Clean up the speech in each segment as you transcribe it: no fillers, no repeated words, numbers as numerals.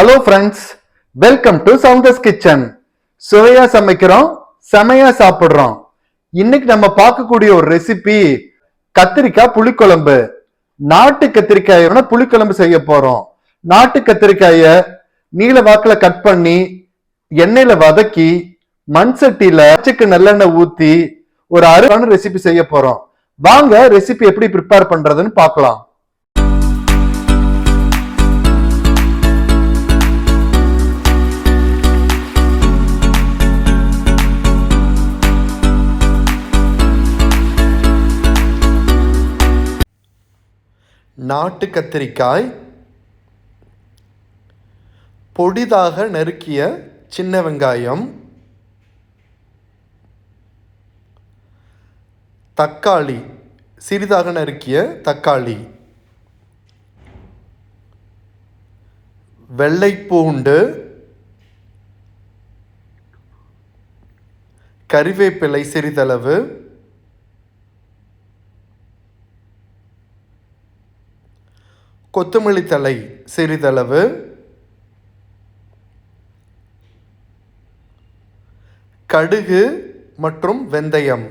Hello friends, welcome to Sounders kitchen. சுவையா சமைக்கிறோம், செமையா சாப்பிடுறோம். இன்னைக்கு நம்ம பார்க்கக்கூடிய ஒரு ரெசிபி கத்திரிக்காய் புளிக்குழம்பு. நாட்டு கத்திரிக்காயோட புளிக்குழம்பு செய்ய போறோம். நாட்டு கத்திரிக்காய நீல வாக்குல கட் பண்ணி எண்ணெயில வதக்கி மண் சட்டியில நல்லெண்ணெய் ஊத்தி ஒரு அருமையான ரெசிபி செய்ய போறோம். வாங்க ரெசிபி எப்படி ப்ரிப்பேர் பண்றதுன்னு பார்க்கலாம். நாட்டு கத்திரிக்காய், பொடிதாக நறுக்கிய சின்ன வெங்காயம், தக்காளி, சிறிதாக நறுக்கிய தக்காளி, வெள்ளைப்பூண்டு, கறிவேப்பிலை சிறிதளவு, கொத்தமல்லி தழை சிறிதளவு, கடுகு மற்றும் வெந்தயம்,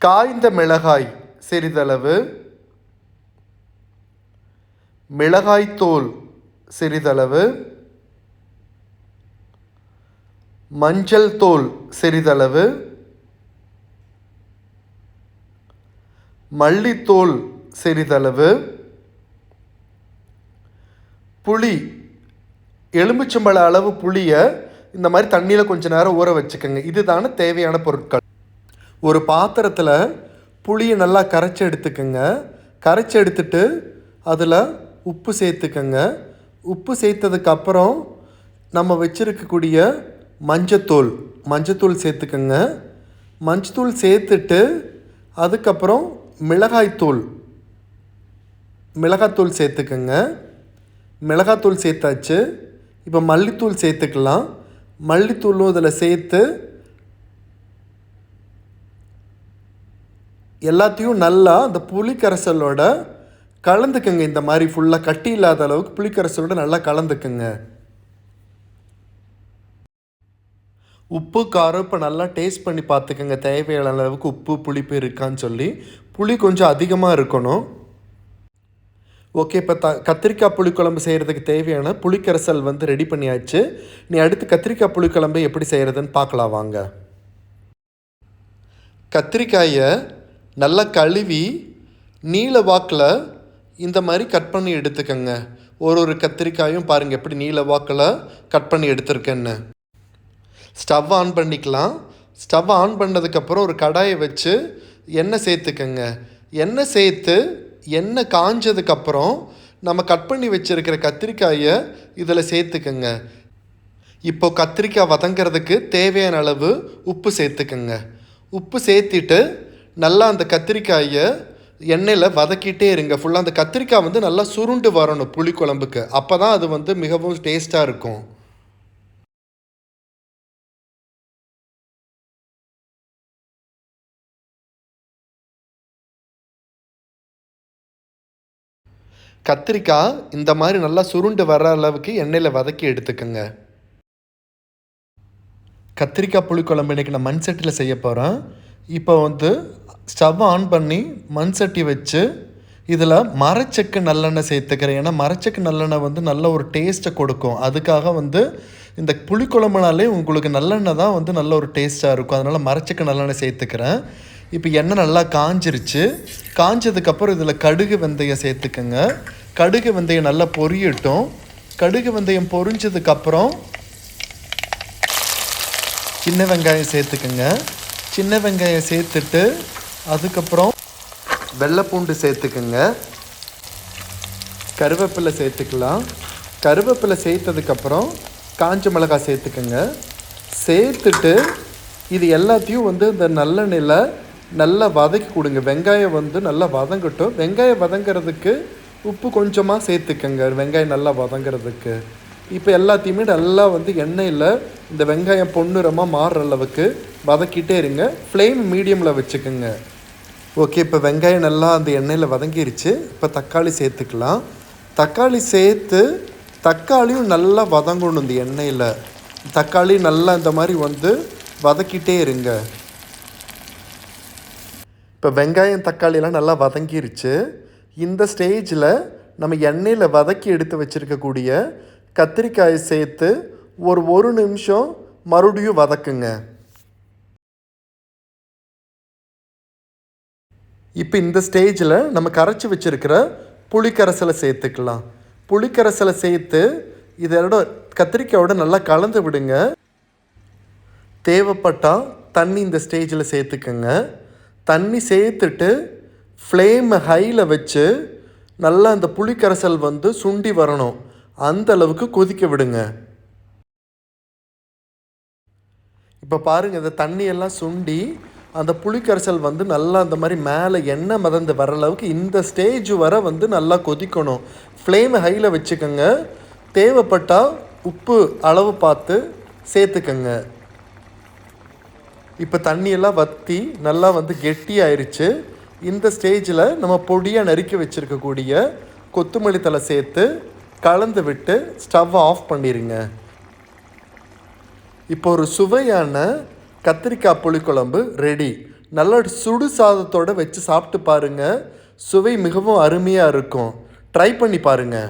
காய்ந்த மிளகாய் சிறிதளவு, மிளகாய்த்தூள் சிறிதளவு, மஞ்சள் தூள் சிறிதளவு, மல்லித்தூள் சிறிதளவு, புளி, எலுமிச்சம்பழ அளவு புளியை இந்த மாதிரி தண்ணியில் கொஞ்ச நேரம் ஊற வச்சுக்கோங்க. இதுதான தேவையான பொருட்கள். ஒரு பாத்திரத்தில் புளியை நல்லா கரைச்சி எடுத்துக்கோங்க. கரைச்சி எடுத்துட்டு அதில் உப்பு சேர்த்துக்கோங்க. உப்பு சேர்த்ததுக்கப்புறம் நம்ம வச்சுருக்கக்கூடிய மஞ்சத்தூள் சேர்த்துக்கோங்க. மஞ்சத்தூள் சேர்த்துட்டு அதுக்கப்புறம் மிளகாத்தூள் சேர்த்துக்கோங்க. மிளகாத்தூள் சேர்த்தாச்சு. இப்போ மல்லித்தூள் சேர்த்துக்கலாம். மல்லித்தூளும் இதில் சேர்த்து எல்லாத்தையும் நல்லா அந்த புளிக்கரைசலோட கலந்துக்குங்க. இந்த மாதிரி ஃபுல்லாக கட்டி இல்லாத அளவுக்கு புளிக்கரைசலோட நல்லா கலந்துக்குங்க. உப்பு காரம் இப்போ நல்லா டேஸ்ட் பண்ணி பார்த்துக்கோங்க. தேவையான அளவுக்கு உப்பு புளிப்பு இருக்கான்னு சொல்லி. புளி கொஞ்சம் அதிகமாக இருக்கணும். ஓகே, இப்போ கத்திரிக்காய் புளிக்குழம்பு செய்கிறதுக்கு தேவையான புளிக்கரைசல் ரெடி பண்ணியாச்சு. நீ அடுத்து கத்திரிக்காய் புளிக்குழம்பு எப்படி செய்கிறதுன்னு பார்க்கலாம் வாங்க. கத்திரிக்காயை நல்லா கழுவி நீல வாக்கில் இந்த மாதிரி கட் பண்ணி எடுத்துக்கோங்க. ஒரு கத்திரிக்காயும் பாருங்கள் எப்படி நீல வாக்கில் கட் பண்ணி எடுத்துருக்கேன்னு. ஸ்டவ் ஆன் பண்ணிக்கலாம். ஸ்டவ் ஆன் பண்ணதுக்கப்புறம் ஒரு கடாயை வச்சு எண்ணெய் சேர்த்துக்கோங்க. எண்ணெய் சேர்த்து எண்ணெய் காஞ்சதுக்கப்புறம் நம்ம கட் பண்ணி வச்சுருக்கிற கத்திரிக்காயை இதில் சேர்த்துக்கோங்க. இப்போ கத்திரிக்காய் வதங்கிறதுக்கு தேவையான அளவு உப்பு சேர்த்துக்கோங்க. உப்பு சேர்த்திட்டு நல்லா அந்த கத்திரிக்காயை எண்ணெயில் வதக்கிட்டே இருங்க. ஃபுல்லாக அந்த கத்திரிக்காய் நல்லா சுருண்டு வரணும் புளிக்குழம்புக்கு. அப்போ தான் அது மிகவும் டேஸ்ட்டாக இருக்கும். கத்திரிக்காய் இந்த மாதிரி நல்லா சுருண்டு வர அளவுக்கு எண்ணெயில் வதக்கி எடுத்துக்கோங்க. கத்திரிக்காய் புளிக்குழம்பு இன்றைக்கி நான் மண் சட்டியில் செய்ய போகிறேன். இப்போ ஸ்டவ் ஆன் பண்ணி மண் சட்டி வச்சு இதில் மரச்செக்கு நல்லெண்ணெய் சேர்த்துக்கிறேன். ஏன்னா மரச்செக்கு நல்லெண்ணெய் நல்ல ஒரு டேஸ்ட்டை கொடுக்கும். அதுக்காக இந்த புளிக்குழம்புனாலே உங்களுக்கு நல்லெண்ணெய் தான் நல்ல ஒரு டேஸ்ட்டாக இருக்கும். அதனால் மரச்செக்கு நல்லெண்ணெய் சேர்த்துக்கிறேன். இப்போ எண்ணெய் நல்லா காஞ்சிருச்சு. காஞ்சதுக்கப்புறம் இதில் கடுகு வெந்தயம் சேர்த்துக்கோங்க. கடுகு வெந்தயம் நல்லா பொரியட்டும். கடுகு வெந்தயம் பொரிஞ்சதுக்கப்புறம் சின்ன வெங்காயம் சேர்த்துக்கோங்க. சின்ன வெங்காயம் சேர்த்துட்டு அதுக்கப்புறம் வெள்ளைப்பூண்டு சேர்த்துக்கோங்க. கருவேப்பிலை சேர்த்துக்கலாம். கருவேப்பிலை சேர்த்ததுக்கப்புறம் காஞ்ச மிளகாய் சேர்த்துக்கோங்க. சேர்த்துட்டு இது எல்லாத்தையும் இந்த நல்லெண்ணெயில் நல்லா வதக்கி கொடுங்க. வெங்காயம் நல்லா வதங்கட்டும். வெங்காயம் வதங்கிறதுக்கு உப்பு கொஞ்சமாக சேர்த்துக்கங்க. வெங்காயம் நல்லா வதங்கிறதுக்கு இப்போ எல்லாத்தையுமே நல்லா எண்ணெயில் இந்த வெங்காயம் பொன்னிறமாக மாறுற அளவுக்கு வதக்கிட்டே இருங்க. ஃப்ளேம் மீடியமில் வச்சுக்கோங்க. ஓகே, இப்போ வெங்காயம் நல்லா அந்த எண்ணெயில் வதங்கிருச்சு. இப்போ தக்காளி சேர்த்துக்கலாம். தக்காளி சேர்த்து தக்காளியும் நல்லா வதங்கணும் இந்த எண்ணெயில். தக்காளி நல்லா இந்த மாதிரி வந்து வதக்கிட்டே இருங்க. இப்போ வெங்காயம் தக்காளியெல்லாம் நல்லா வதங்கிருச்சு. இந்த ஸ்டேஜில் நம்ம எண்ணெயில் வதக்கி எடுத்து வச்சுருக்கக்கூடிய கத்திரிக்காயை சேர்த்து ஒரு நிமிஷம் மறுபடியும் வதக்குங்க. இப்போ இந்த ஸ்டேஜில் நம்ம கரைச்சி வச்சுருக்கிற புளிக்கரைசலை சேர்த்துக்கலாம். புளிக்கரைசலை சேர்த்து இதோட கத்திரிக்காயோட நல்லா கலந்து விடுங்க. தேவைப்பட்டால் தண்ணி இந்த ஸ்டேஜில் சேர்த்துக்கங்க. தண்ணி சேர்த்துட்டு ஃப்ளேமை ஹையில் வச்சு நல்லா அந்த புளிக்கரைசல் வந்து சுண்டி வரணும், அந்த அளவுக்கு கொதிக்க விடுங்க. இப்போ பாருங்கள், இந்த தண்ணியெல்லாம் சுண்டி அந்த புளிக்கரைசல் வந்து நல்லா அந்த மாதிரி மேலே எண்ணெய் மிதந்து வர அளவுக்கு இந்த ஸ்டேஜ் வர வந்து நல்லா கொதிக்கணும். ஃப்ளேமை ஹையில் வச்சுக்கோங்க. தேவைப்பட்டால் உப்பு அளவு பார்த்து சேர்த்துக்கங்க. இப்போ தண்ணியெல்லாம் வற்றி நல்லா வந்து கெட்டி ஆயிடுச்சு. இந்த ஸ்டேஜில் நம்ம பொடியாக நறுக்கி வச்சுருக்கக்கூடிய கொத்தமல்லி தழை சேர்த்து கலந்து விட்டு ஸ்டவ்வை ஆஃப் பண்ணிடுங்க. இப்போ ஒரு சுவையான கத்திரிக்காய் புளிக்குழம்பு ரெடி. நல்லா சுடு சாதத்தோடு வச்சு சாப்பிட்டு பாருங்கள். சுவை மிகவும் அருமையாக இருக்கும். ட்ரை பண்ணி பாருங்கள்.